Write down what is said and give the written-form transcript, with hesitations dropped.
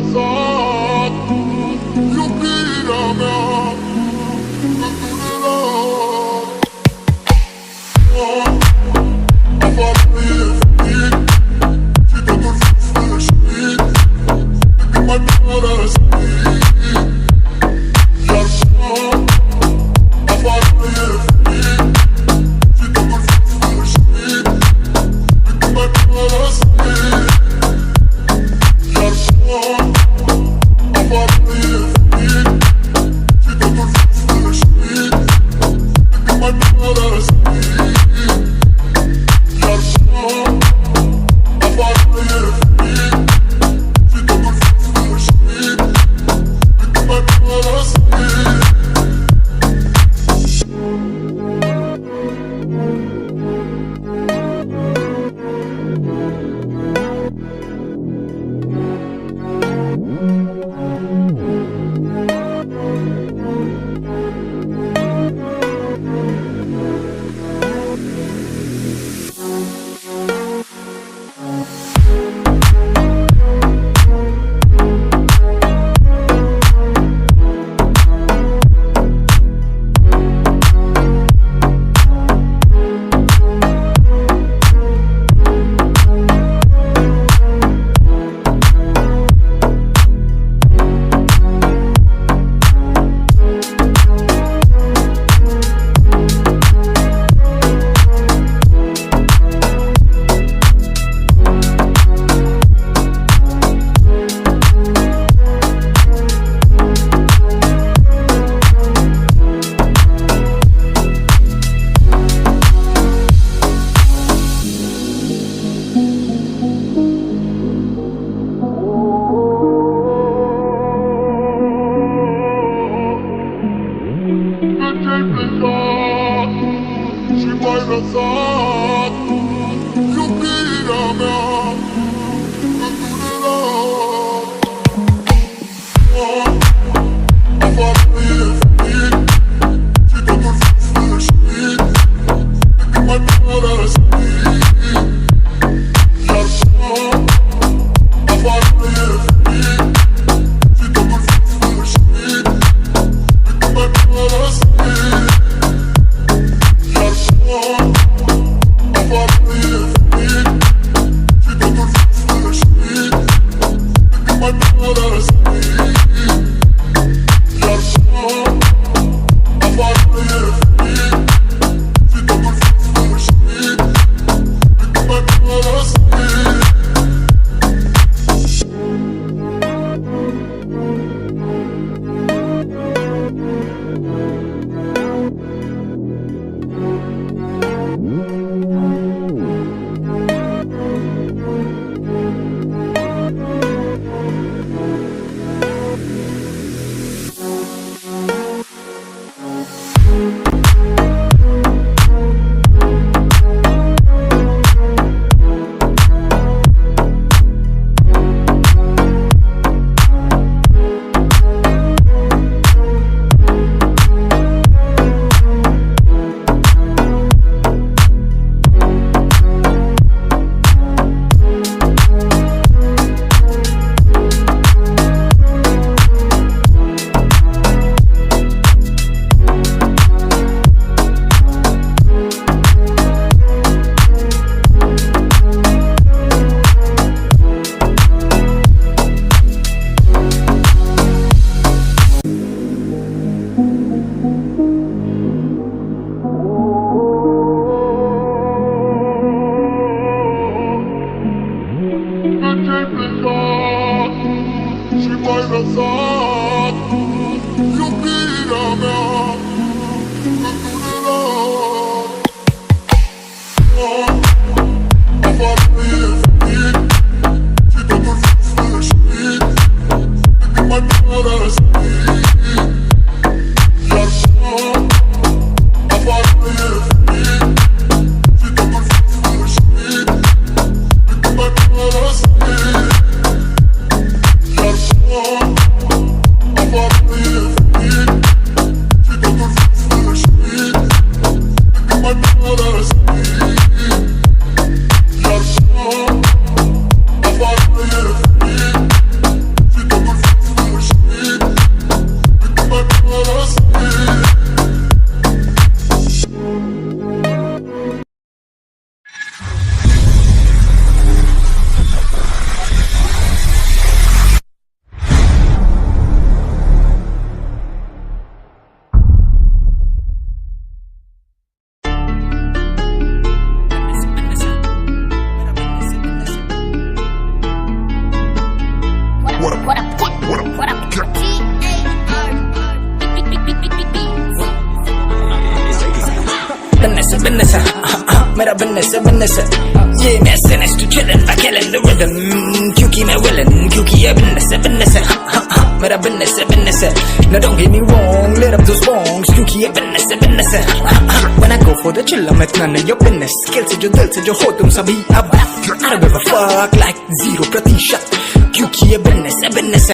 lăsat iubirea mea întunerat. Afară e frig și totul fi sfârșit, de când m-ai părăsit. Iar afară e frig și totul fi sfârșit, de când m-ai părăsit. Iar मेरा business है business है ये मैं सिनेस टू चिलन by killing the rhythm क्योंकि मैं willing क्योंकि ये बिजनेस है मेरा बिजनेस है now don't get me wrong lit up those bongs क्योंकि ये बिजनेस है when I go for the chill I'm none of your business skill से जो दिल से जो हो तुम सभी अब I don't give a fuck like 0% क्योंकि ये बिजनेस है